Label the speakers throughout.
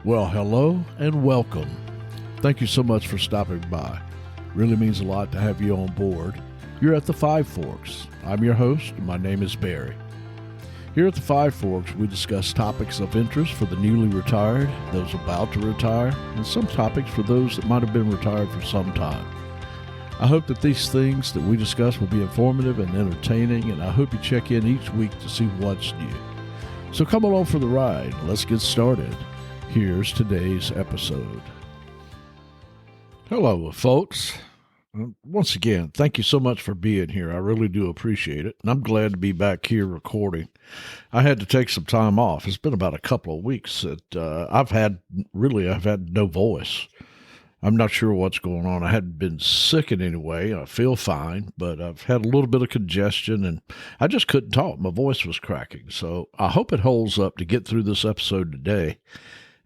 Speaker 1: Well, hello and welcome. Thank you so much for stopping by. Really means a lot to have you on board. You're at the Five Forks. I'm your host, and my name is Barry. Here at the Five Forks, we discuss topics of interest for the newly retired, those about to retire, and some topics for those that might have been retired for some time. I hope that these things that we discuss will be informative and entertaining, and I hope you check in each week to see what's new. So come along for the ride. Let's get started. Here's today's episode. Hello, folks. Once again, thank you so much for being here. I really do appreciate it, and I'm glad to be back here recording. I had to take some time off. It's been about a couple of weeks that I've had no voice. I'm not sure what's going on. I hadn't been sick in any way. I feel fine, but I've had a little bit of congestion, and I just couldn't talk. My voice was cracking, so I hope it holds up to get through this episode today,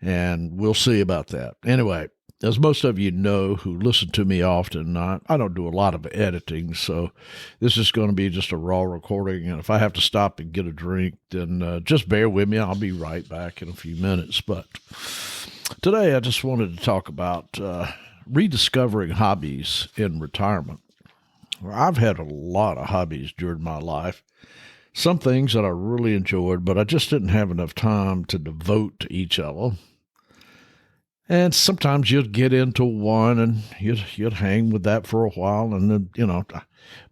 Speaker 1: and we'll see about that. Anyway, as most of you know who listen to me often, I don't do a lot of editing, so this is going to be just a raw recording, and if I have to stop and get a drink, then just bear with me. I'll be right back in a few minutes. But today I just wanted to talk about rediscovering hobbies in retirement. I've had a lot of hobbies during my life. Some things that I really enjoyed, but I just didn't have enough time to devote to each of them. And sometimes you'd get into one and you'd hang with that for a while and then,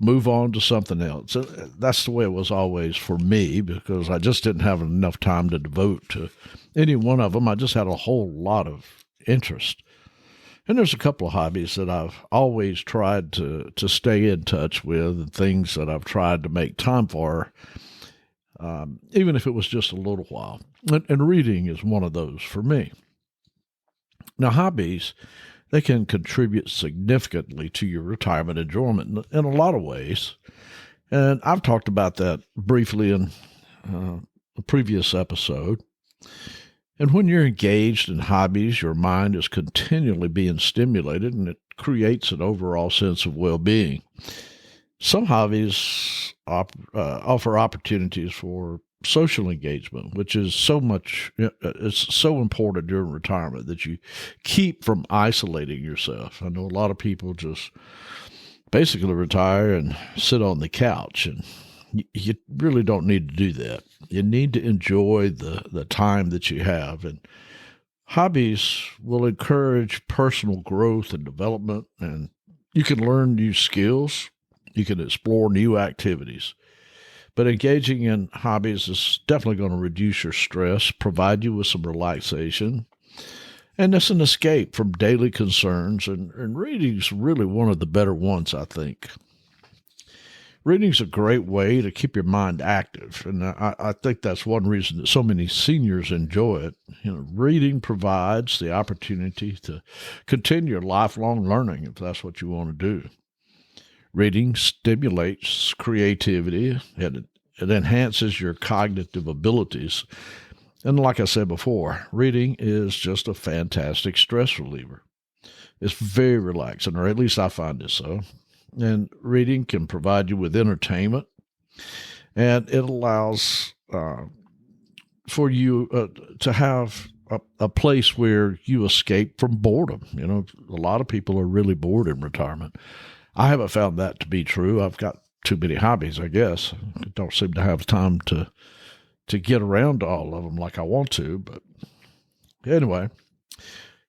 Speaker 1: move on to something else. That's the way it was always for me, because I just didn't have enough time to devote to any one of them. I just had a whole lot of interest. And there's a couple of hobbies that I've always tried to stay in touch with, and things that I've tried to make time for, even if it was just a little while. And reading is one of those for me. Now, hobbies, they can contribute significantly to your retirement enjoyment in a lot of ways. And I've talked about that briefly in a previous episode. And when you're engaged in hobbies, your mind is continually being stimulated, and it creates an overall sense of well-being. Some hobbies offer opportunities for social engagement, which is it's so important during retirement that you keep from isolating yourself. I know a lot of people just basically retire and sit on the couch, and you really don't need to do that. You need to enjoy the time that you have, and hobbies will encourage personal growth and development, and you can learn new skills. You can explore new activities. But engaging in hobbies is definitely going to reduce your stress, provide you with some relaxation, and it's an escape from daily concerns, and reading's really one of the better ones, I think. Reading's a great way to keep your mind active, and I think that's one reason that so many seniors enjoy it. Reading provides the opportunity to continue your lifelong learning, if that's what you want to do. Reading stimulates creativity, and it enhances your cognitive abilities. And like I said before, reading is just a fantastic stress reliever. It's very relaxing, or at least I find it so. And reading can provide you with entertainment, and it allows for you to have a place where you escape from boredom. A lot of people are really bored in retirement. I haven't found that to be true. I've got too many hobbies, I guess. I don't seem to have time to get around to all of them like I want to. But anyway,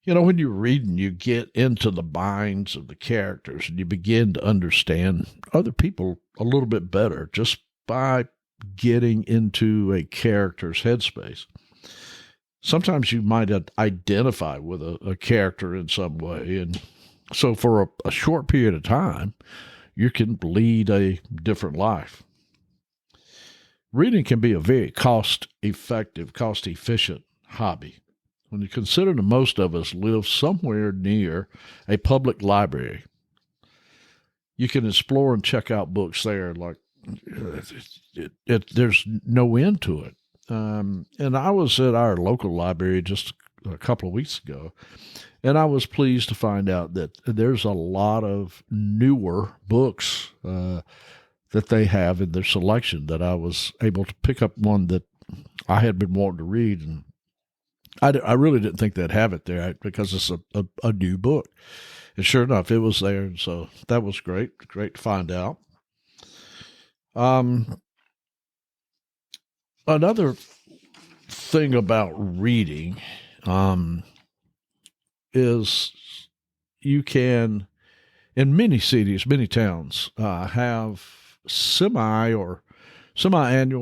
Speaker 1: when you're reading, you get into the minds of the characters, and you begin to understand other people a little bit better just by getting into a character's headspace. Sometimes you might identify with a character in some way, and so for a short period of time, you can lead a different life. Reading can be a very cost-efficient hobby. When you consider that most of us live somewhere near a public library, you can explore and check out books there like there's no end to it. And I was at our local library just a couple of weeks ago, and I was pleased to find out that there's a lot of newer books that they have in their selection, that I was able to pick up one that I had been wanting to read, and I really didn't think they'd have it there because it's a new book. And sure enough, it was there. And so that was great. Great to find out. Um, Another thing about reading is you can, in many cities, many towns, have semi-annual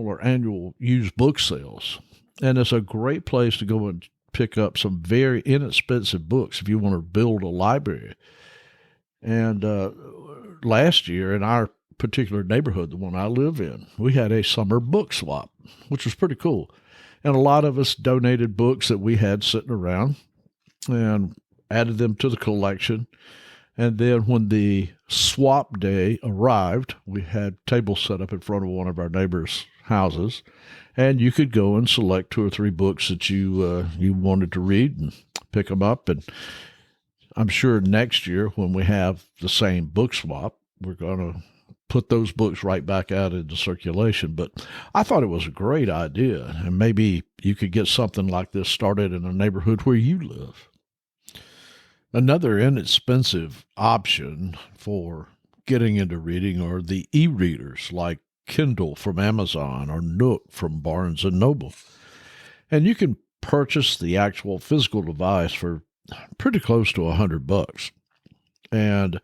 Speaker 1: or annual used book sales. And it's a great place to go and pick up some very inexpensive books if you want to build a library. And last year in our particular neighborhood, the one I live in, we had a summer book swap, which was pretty cool. And a lot of us donated books that we had sitting around and added them to the collection. And then when the swap day arrived, we had tables set up in front of one of our neighbors' houses, and you could go and select 2 or 3 books that you wanted to read and pick them up. And I'm sure next year when we have the same book swap, we're going to put those books right back out into circulation. But I thought it was a great idea, and maybe you could get something like this started in a neighborhood where you live. Another inexpensive option for getting into reading are the e-readers like Kindle from Amazon or Nook from Barnes and Noble. And you can purchase the actual physical device for pretty close to $100. And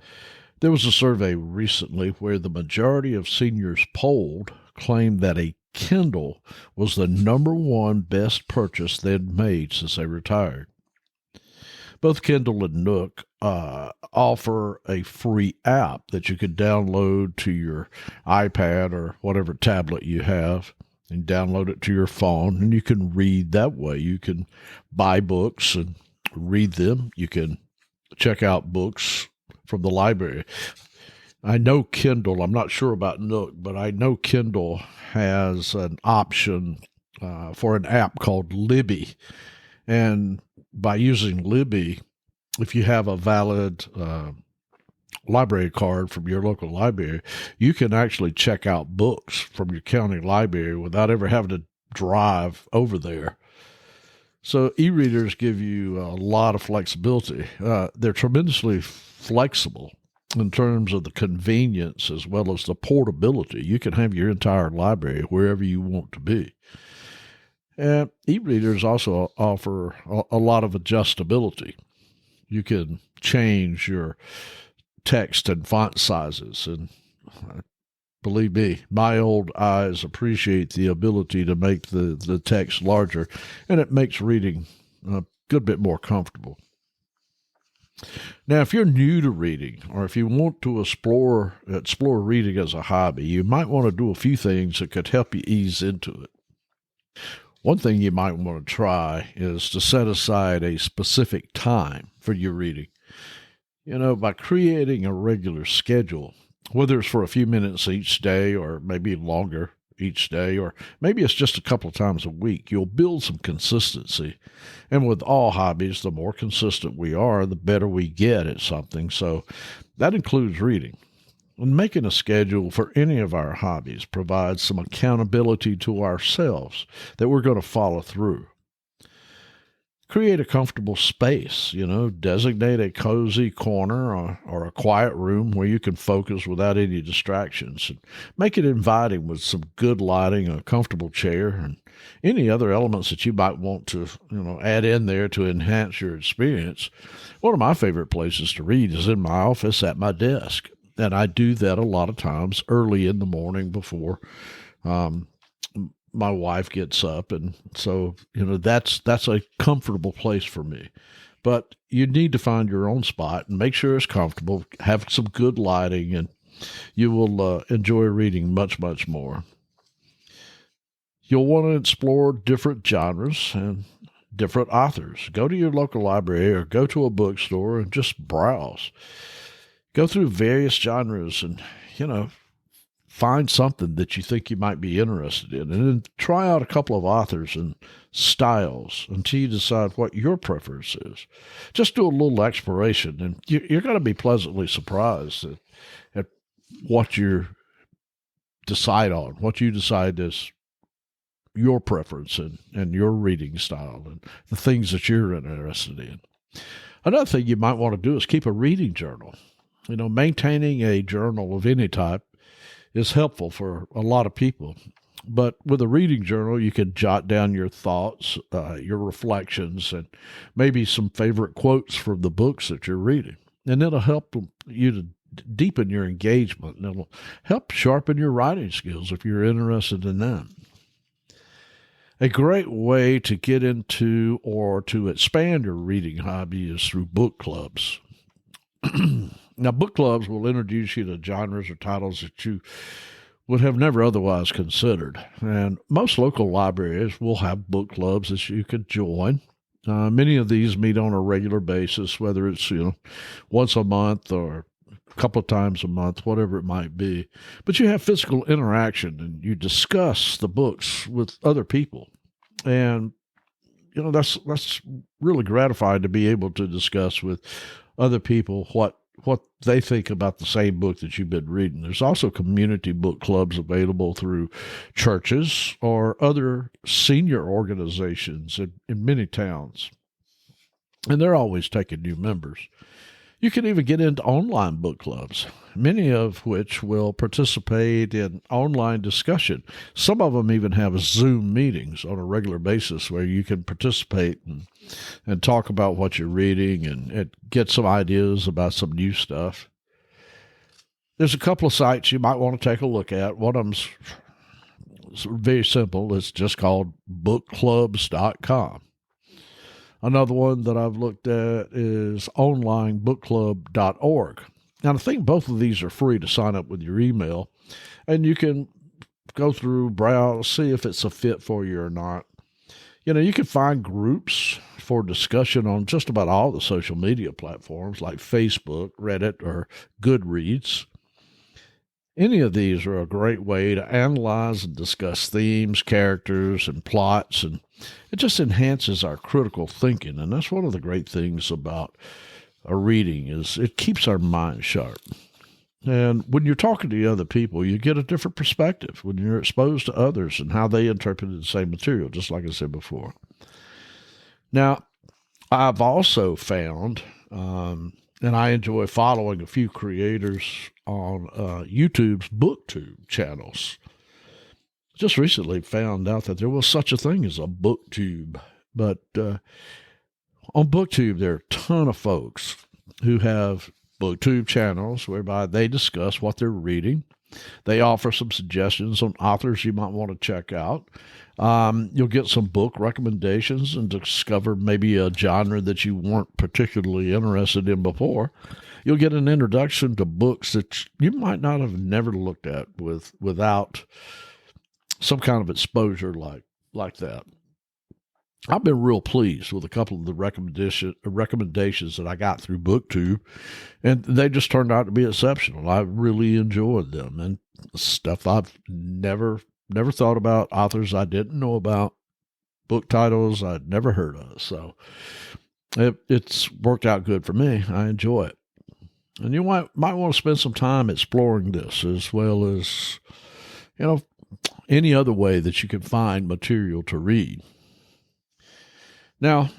Speaker 1: there was a survey recently where the majority of seniors polled claimed that a Kindle was the #1 best purchase they'd made since they retired. Both Kindle and Nook offer a free app that you can download to your iPad or whatever tablet you have, and download it to your phone, and you can read that way. You can buy books and read them. You can check out books from the library. I know Kindle, I'm not sure about Nook, but I know Kindle has an option for an app called Libby. And by using Libby, if you have a valid library card from your local library, you can actually check out books from your county library without ever having to drive over there. So e-readers give you a lot of flexibility. They're tremendously flexible in terms of the convenience as well as the portability. You can have your entire library wherever you want to be. And e-readers also offer a lot of adjustability. You can change your text and font sizes. And believe me, my old eyes appreciate the ability to make the text larger, and it makes reading a good bit more comfortable. Now, if you're new to reading, or if you want to explore reading as a hobby, you might want to do a few things that could help you ease into it. One thing you might want to try is to set aside a specific time for your reading. By creating a regular schedule, whether it's for a few minutes each day or maybe longer each day, or maybe it's just a couple of times a week, you'll build some consistency. And with all hobbies, the more consistent we are, the better we get at something. So that includes reading. And making a schedule for any of our hobbies provides some accountability to ourselves that we're going to follow through. Create a comfortable space, designate a cozy corner or a quiet room where you can focus without any distractions. And make it inviting with some good lighting, a comfortable chair, and any other elements that you might want to, add in there to enhance your experience. One of my favorite places to read is in my office at my desk. And I do that a lot of times early in the morning before my wife gets up. And so, that's a comfortable place for me. But you need to find your own spot and make sure it's comfortable, have some good lighting, and you will enjoy reading much, much more. You'll want to explore different genres and different authors. Go to your local library or go to a bookstore and just browse. Go through various genres and, find something that you think you might be interested in, and then try out a couple of authors and styles until you decide what your preference is. Just do a little exploration, and you're going to be pleasantly surprised at what you decide on, what you decide is your preference and your reading style and the things that you're interested in. Another thing you might want to do is keep a reading journal. Maintaining a journal of any type is helpful for a lot of people. But with a reading journal, you can jot down your thoughts, your reflections, and maybe some favorite quotes from the books that you're reading. And it'll help you to deepen your engagement, and it'll help sharpen your writing skills if you're interested in that. A great way to get into or to expand your reading hobby is through book clubs. Now, book clubs will introduce you to genres or titles that you would have never otherwise considered. And most local libraries will have book clubs that you could join. Many of these meet on a regular basis, whether it's once a month or a couple of times a month, whatever it might be. But you have physical interaction and you discuss the books with other people. And that's really gratifying to be able to discuss with other people what they think about the same book that you've been reading. There's also community book clubs available through churches or other senior organizations in many towns. And they're always taking new members. You can even get into online book clubs, many of which will participate in online discussion. Some of them even have Zoom meetings on a regular basis where you can participate and talk about what you're reading and get some ideas about some new stuff. There's a couple of sites you might want to take a look at. One of them's very simple. It's just called bookclubs.com. Another one that I've looked at is onlinebookclub.org. Now, I think both of these are free to sign up with your email, and you can go through, browse, see if it's a fit for you or not. You can find groups for discussion on just about all the social media platforms like Facebook, Reddit, or Goodreads. Any of these are a great way to analyze and discuss themes, characters, and plots, and it just enhances our critical thinking. And that's one of the great things about a reading is it keeps our mind sharp. And when you're talking to other people, you get a different perspective when you're exposed to others and how they interpreted the same material, just like I said before. Now, I've also found, and I enjoy following a few creators on YouTube's BookTube channels. Just recently found out that there was such a thing as a BookTube. But on BookTube, there are a ton of folks who have BookTube channels whereby they discuss what they're reading. They offer some suggestions on authors you might want to check out. You'll get some book recommendations and discover maybe a genre that you weren't particularly interested in before. You'll get an introduction to books that you might not have never looked at without some kind of exposure like that. I've been real pleased with a couple of the recommendations that I got through BookTube, and they just turned out to be exceptional. I really enjoyed them, and stuff I've never thought about, authors I didn't know about, book titles I'd never heard of. So it's worked out good for me. I enjoy it. And you might want to spend some time exploring this as well as, any other way that you can find material to read. Now,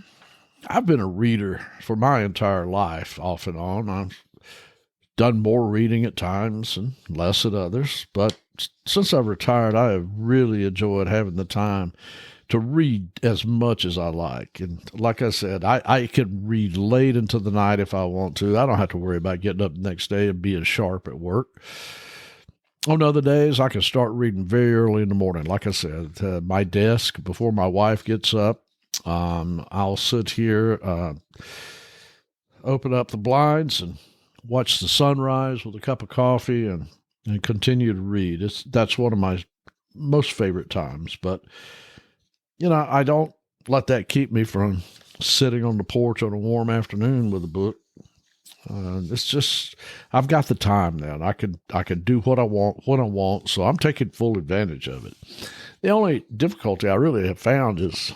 Speaker 1: I've been a reader for my entire life, off and on. I've done more reading at times and less at others. But since I've retired, I have really enjoyed having the time to read as much as I like. And like I said, I can read late into the night if I want to. I don't have to worry about getting up the next day and being sharp at work. On other days, I can start reading very early in the morning. Like I said, my desk before my wife gets up. I'll sit here, open up the blinds and watch the sunrise with a cup of coffee and continue to read. That's one of my most favorite times. But, I don't let that keep me from sitting on the porch on a warm afternoon with a book. It's just, I've got the time now, and I can do what I want when I want. So I'm taking full advantage of it. The only difficulty I really have found is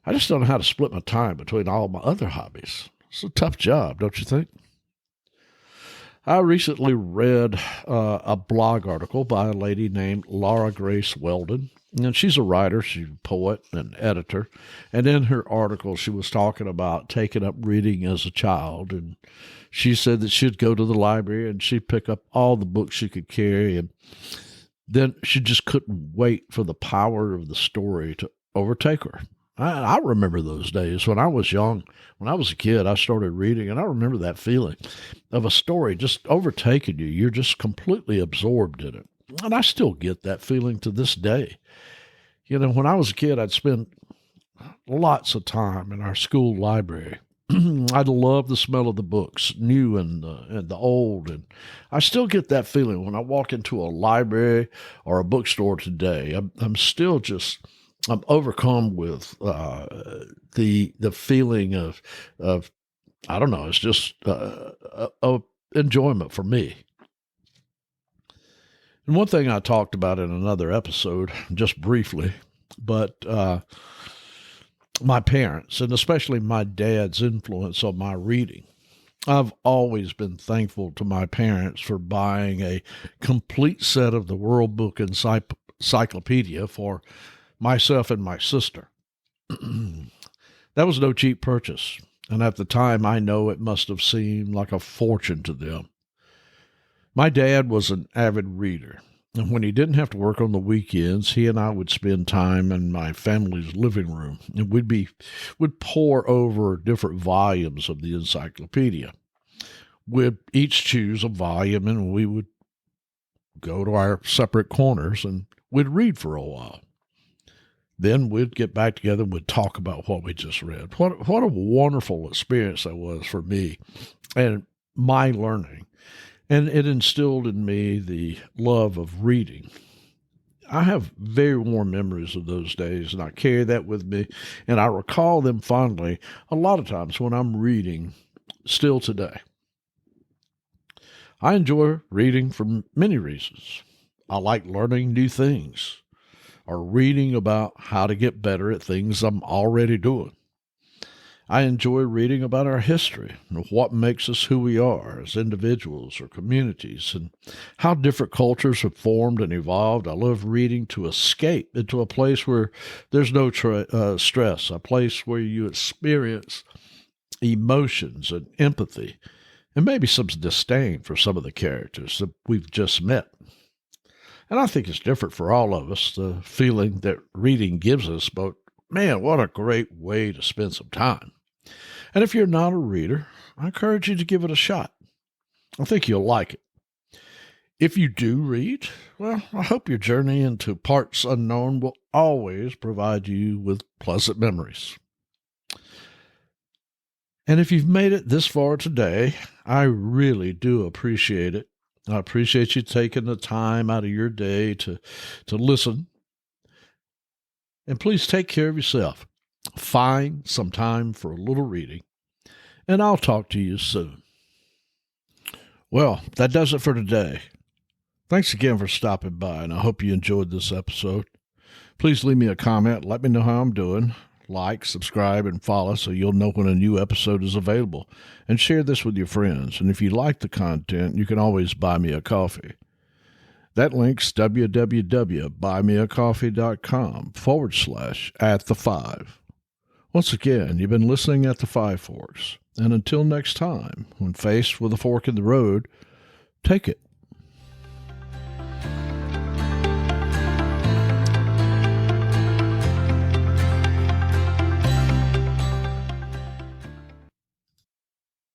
Speaker 1: I just don't know how to split my time between all my other hobbies. It's a tough job, don't you think? I recently read a blog article by a lady named Laura Grace Weldon, And she's a writer, she's a poet and editor. And in her article, she was talking about taking up reading as a child. And she said that she'd go to the library and she'd pick up all the books she could carry. And then she just couldn't wait for the power of the story to overtake her. I remember those days when I was young. When I was a kid, I started reading, and I remember that feeling of a story just overtaking you. You're just completely absorbed in it. And I still get that feeling to this day. You know, when I was a kid, I'd spend lots of time in our school library. I'd love the smell of the books, new and the old. And I still get that feeling when I walk into a library or a bookstore today. I'm still just I'm overcome with the feeling of I don't know. It's just a enjoyment for me. And one thing I talked about in another episode, just briefly, but my parents, and especially my dad's influence on my reading. I've always been thankful to my parents for buying a complete set of the World Book Encyclopedia for myself and my sister. That was no cheap purchase, and at the time I know it must have seemed like a fortune to them. My dad was an avid reader, and when he didn't have to work on the weekends, he and I would spend time in my family's living room, and would pore over different volumes of the encyclopedia. We'd each choose a volume, and we would go to our separate corners, and we'd read for a while. Then we'd get back together and we'd talk about what we just read. What a wonderful experience that was for me and my learning. And it instilled in me the love of reading. I have very warm memories of those days, and I carry that with me, and I recall them fondly a lot of times when I'm reading still today. I enjoy reading for many reasons. I like learning new things or reading about how to get better at things I'm already doing. I enjoy reading about our history and what makes us who we are as individuals or communities and how different cultures have formed and evolved. I love reading to escape into a place where there's no stress, a place where you experience emotions and empathy and maybe some disdain for some of the characters that we've just met. And I think it's different for all of us, the feeling that reading gives us, but man, what a great way to spend some time. And if you're not a reader, I encourage you to give it a shot. I think you'll like it. If you do read, well, I hope your journey into parts unknown will always provide you with pleasant memories. And if you've made it this far today, I really do appreciate it. I appreciate you taking the time out of your day to listen. And please take care of yourself. Find some time for a little reading, and I'll talk to you soon. Well, that does it for today. Thanks again for stopping by, and I hope you enjoyed this episode. Please leave me a comment. Let me know how I'm doing. Like, subscribe, and follow so you'll know when a new episode is available. And share this with your friends. And if you like the content, you can always buy me a coffee. That link's www.buymeacoffee.com/@the5. Once again, you've been listening at the Five Forks. And until next time, when faced with a fork in the road, take it.